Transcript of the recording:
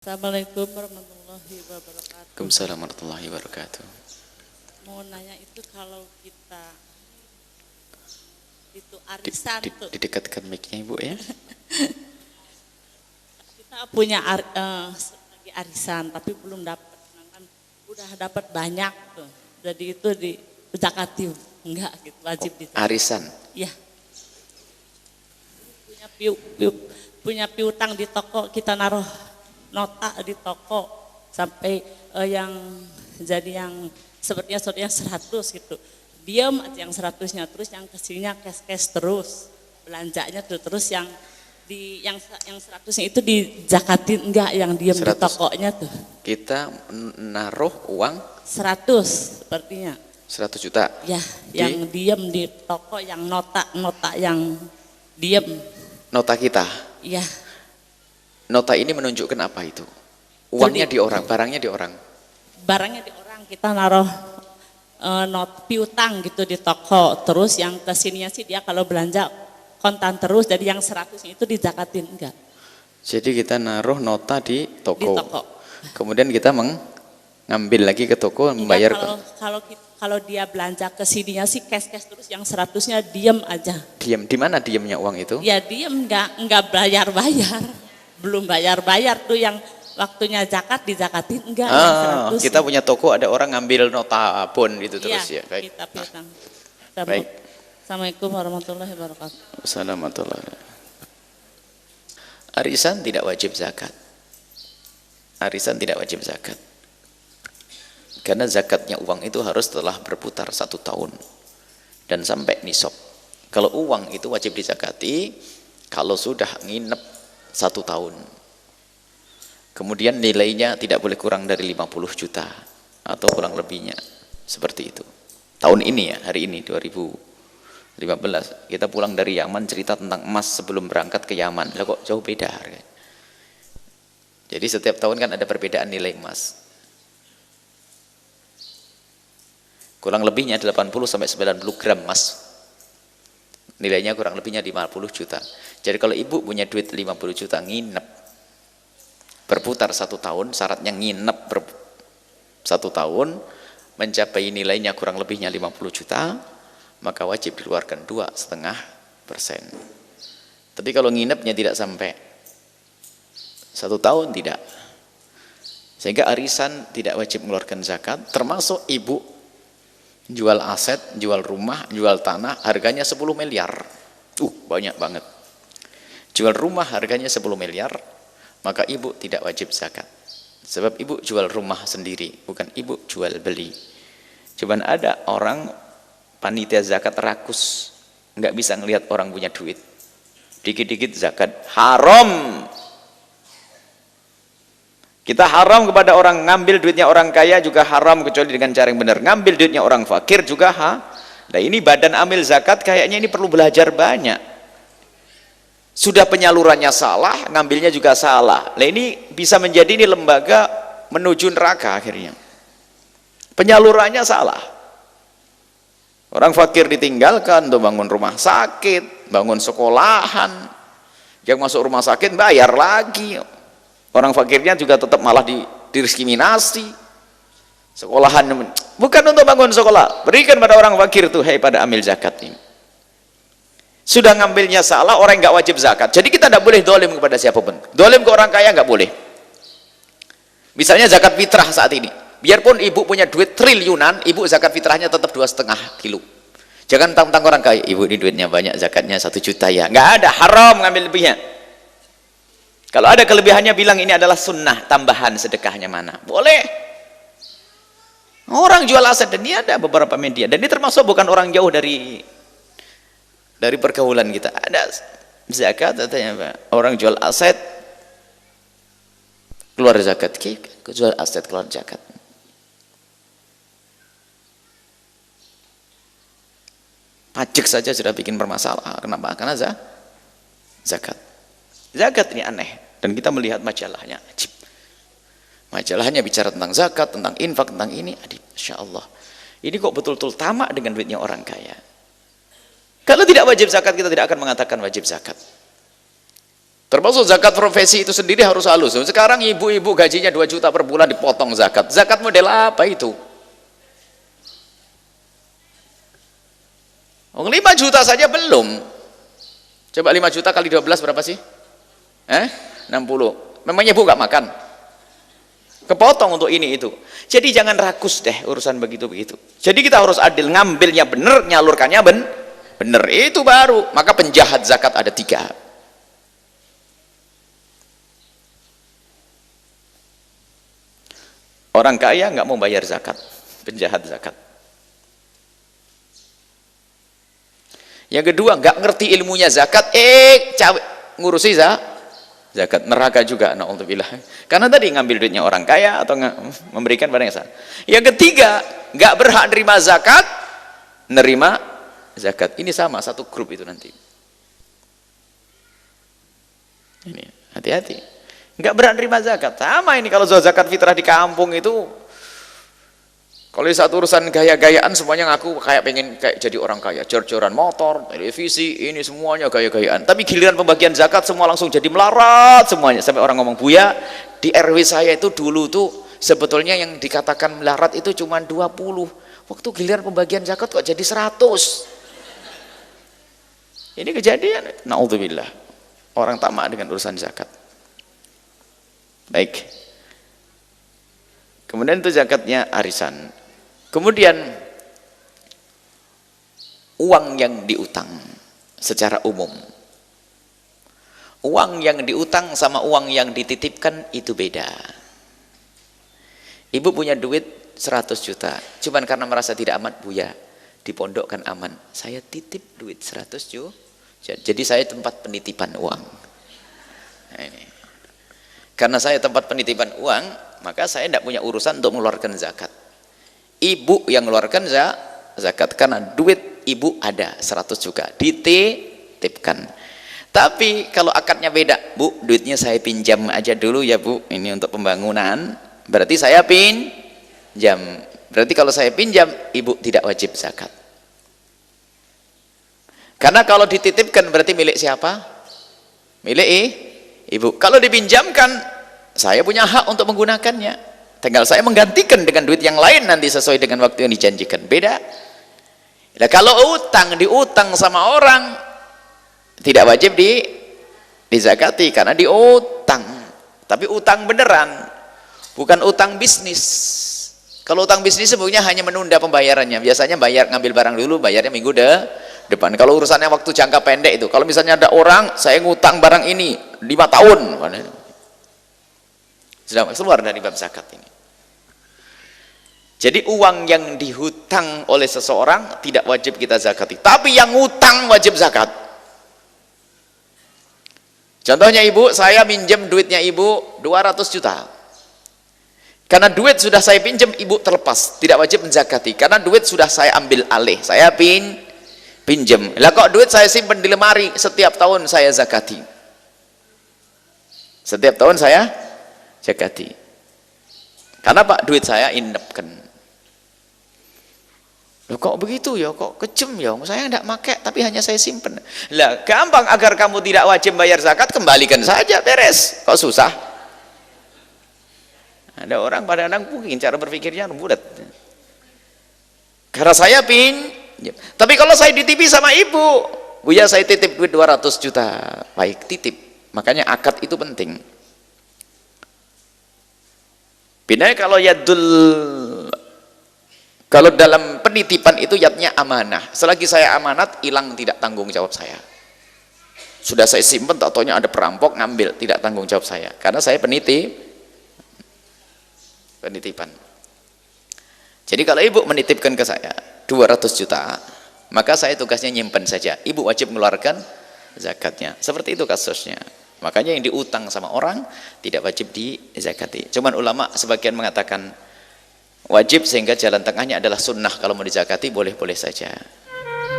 Assalamualaikum warahmatullahi wabarakatuh. Waalaikumsalam warahmatullahi wabarakatuh. Mau nanya itu kalau kita itu arisan tuh, Didekatkan mic-nya Ibu ya. kita punya lagi arisan tapi belum dapat, kan udah dapat banyak tuh. Jadi itu di zakati enggak gitu, wajib di Arisan. ya. Punya piutang di toko, kita naruh nota di toko sampai yang jadi yang sepertinya 100 gitu, diam aja yang 100-nya, terus yang kesininya cash terus belanjanya tuh, terus yang 100-nya itu dijakatin enggak, yang diam di 100. tokonya tuh Kita naruh uang 100 sepertinya 100 juta. ya, yang diam di toko, yang nota yang diam Nota kita. ya. Nota ini menunjukkan apa itu? Uangnya di orang, barangnya di orang. Barangnya di orang, kita naruh piutang gitu di toko, terus yang kesininya sih dia kalau belanja kontan terus, jadi yang 100-nya itu dizakatin enggak. Jadi kita naruh nota di toko. Di toko. Kemudian kita mengambil lagi ke toko, membayar. Kalau dia belanja kesininya sih cash terus, yang 100-nya diem aja. Diam. Di mana diamnya uang itu? Ya diem, enggak bayar. Belum bayar tuh, yang waktunya zakat dizakatin enggak, yang 100. Kita punya toko, ada orang ngambil nota bon gitu terus ya. Baik. Kita piutang. Baik. Assalamualaikum warahmatullahi wabarakatuh. Assalamualaikum warahmatullahi wabarakatuh. Arisan tidak wajib zakat. Arisan tidak wajib zakat. Karena zakatnya uang itu harus setelah berputar 1 tahun dan sampai nisab. Kalau uang itu wajib dizakati kalau sudah nginep 1 tahun. Kemudian nilainya tidak boleh kurang dari 50 juta atau kurang lebihnya. Seperti itu. Tahun ini ya, hari ini 2015, kita pulang dari Yaman, cerita tentang emas sebelum berangkat ke Yaman. Lah kok jauh beda harganya. Jadi setiap tahun kan ada perbedaan nilai emas. Kurang lebihnya 80 sampai 90 gram emas. Nilainya kurang lebihnya 50 juta. Jadi kalau ibu punya duit 50 juta nginep, berputar 1 tahun, syaratnya nginep 1 tahun, mencapai nilainya kurang lebihnya 50 juta, maka wajib dikeluarkan 2,5%. Tapi kalau nginepnya tidak sampai 1 tahun, tidak. Sehingga arisan tidak wajib mengeluarkan zakat, termasuk ibu jual aset, jual rumah, jual tanah, harganya 10 miliar. Banyak banget. Jual rumah harganya 10 miliar, maka ibu tidak wajib zakat. Sebab ibu jual rumah sendiri, bukan ibu jual beli. Cuman ada orang panitia zakat rakus, nggak bisa ngelihat orang punya duit. Dikit-dikit zakat, haram. Kita haram kepada orang, ngambil duitnya orang kaya juga haram kecuali dengan cara yang benar. Ngambil duitnya orang fakir juga Nah ini badan amil zakat kayaknya ini perlu belajar banyak. Sudah penyalurannya salah, ngambilnya juga salah. Nah ini bisa menjadi ini lembaga menuju neraka akhirnya. Penyalurannya salah. Orang fakir ditinggalkan untuk bangun rumah sakit, bangun sekolahan. Yang masuk rumah sakit bayar lagi. Orang fakirnya juga tetap malah didiskriminasi. Sekolahan bukan untuk bangun sekolah, berikan pada orang fakir tuh, pada amil zakat ini. Sudah ngambilnya salah, orang nggak wajib zakat. Jadi kita tidak boleh dolim kepada siapapun. Dolim ke orang kaya nggak boleh. Misalnya zakat fitrah saat ini, biarpun ibu punya duit triliunan, ibu zakat fitrahnya tetap 2,5 kilo. Jangan tantang orang kaya, ibu ini duitnya banyak, zakatnya 1 juta ya. Nggak ada, haram ngambil lebihnya. Kalau ada kelebihannya bilang ini adalah sunnah, tambahan sedekahnya mana? Boleh. Orang jual aset, dan ini ada beberapa media. Dan ini termasuk bukan orang jauh dari pergaulan kita. Ada zakat, katanya Pak. Orang jual aset, keluar zakat. Jual aset, keluar zakat. Pajak saja sudah bikin bermasalah. Kenapa? Karena zakat. Zakat ini aneh, dan kita melihat majalahnya ajib. Majalahnya bicara tentang zakat, tentang infak, tentang ini, Masya Allah. Ini kok betul-betul tamak dengan duitnya orang kaya. Kalau tidak wajib zakat, kita tidak akan mengatakan wajib zakat. Termasuk zakat profesi itu sendiri harus halus. Sekarang ibu-ibu gajinya 2 juta per bulan dipotong zakat. Zakat model apa itu? 5 juta saja belum. Coba 5 juta kali 12 berapa sih? 60. Memangnya ibu nggak makan? Kepotong untuk ini itu. Jadi jangan rakus deh urusan begitu-begitu. Jadi kita harus adil, ngambilnya benar, nyalurkannya benar. Itu baru. Maka penjahat zakat ada 3. Orang kaya nggak mau bayar zakat, penjahat zakat. Yang kedua, nggak ngerti ilmunya zakat, ngurusi zakat, neraka juga, na'udzubillah. Karena tadi ngambil duitnya orang kaya atau memberikan pada yang salah. Yang ketiga, nggak berhak nerima zakat, nerima zakat. Ini sama satu grup itu nanti. Ini hati-hati. Nggak berhak nerima zakat. Sama ini kalau zakat fitrah di kampung itu, kalau satu urusan gaya-gayaan semuanya ngaku kayak pengen kayak jadi orang kaya, jor-joran motor, televisi, ini semuanya gaya-gayaan. Tapi giliran pembagian zakat semua langsung jadi melarat semuanya. Sampai orang ngomong, "Buya, di RW saya itu dulu tuh sebetulnya yang dikatakan melarat itu cuma 20. Waktu giliran pembagian zakat kok jadi 100." Ini kejadian. Na'udzubillah. Orang tamak dengan urusan zakat. Baik. Kemudian itu zakatnya arisan. Kemudian uang yang diutang secara umum. Uang yang diutang sama uang yang dititipkan itu beda. Ibu punya duit 100 juta, cuman karena merasa tidak aman, Buya, di pondok kan aman. Saya titip duit 100 juta. Jadi saya tempat penitipan uang. Nah, ini. Karena saya tempat penitipan uang, maka saya tidak punya urusan untuk mengeluarkan zakat. Ibu yang mengeluarkan zakat karena duit ibu ada 100 juga, dititipkan. Tapi kalau akadnya beda, Bu, duitnya saya pinjam aja dulu ya Bu, ini untuk pembangunan. Berarti saya pinjam. Berarti kalau saya pinjam, ibu tidak wajib zakat. Karena kalau dititipkan berarti milik siapa? Milik ibu. Kalau dipinjamkan, saya punya hak untuk menggunakannya. Tinggal saya menggantikan dengan duit yang lain nanti sesuai dengan waktu yang dijanjikan. Beda. Nah, kalau diutang sama orang, tidak wajib dizakati karena diutang. Tapi utang beneran, bukan utang bisnis. Kalau utang bisnis sebenarnya hanya menunda pembayarannya. Biasanya ngambil barang dulu, bayarnya minggu depan. Kalau urusannya waktu jangka pendek itu, kalau misalnya ada orang, saya ngutang barang ini 5 tahun, sudah keluar dari bab zakat ini. Jadi uang yang dihutang oleh seseorang tidak wajib kita zakati, tapi yang ngutang wajib zakat. Contohnya ibu, saya minjem duitnya ibu 200 juta. Karena duit sudah saya pinjam, ibu terlepas, tidak wajib menzakati. Karena duit sudah saya ambil alih, saya pinjam. Lah kok duit saya simpan di lemari, setiap tahun saya zakati. Setiap tahun saya zakati. Karena Pak, duit saya inepkan. Loh kok begitu ya, kok kejem ya, saya tidak pakai tapi hanya saya simpan. Lah gampang, agar kamu tidak wajib bayar zakat, kembalikan saja, beres. Kok susah? Ada orang pada mungkin cara berpikirnya bulat. Karena saya pinjam. Tapi kalau saya ditipi sama ibu, Buya saya titip duit 200 juta. Baik, titip. Makanya akad itu penting. Bina kalau dalam penitipan itu yadnya amanah. Selagi saya amanat, hilang tidak tanggung jawab saya. Sudah saya simpan, tak taunya ada perampok ngambil, tidak tanggung jawab saya. Karena saya penitipan. Jadi kalau ibu menitipkan ke saya 200 juta, maka saya tugasnya nyimpan saja. Ibu wajib mengeluarkan zakatnya. Seperti itu kasusnya. Makanya yang diutang sama orang tidak wajib dizakati. Cuman ulama sebagian mengatakan wajib, sehingga jalan tengahnya adalah sunnah. Kalau mau dizakati boleh-boleh saja.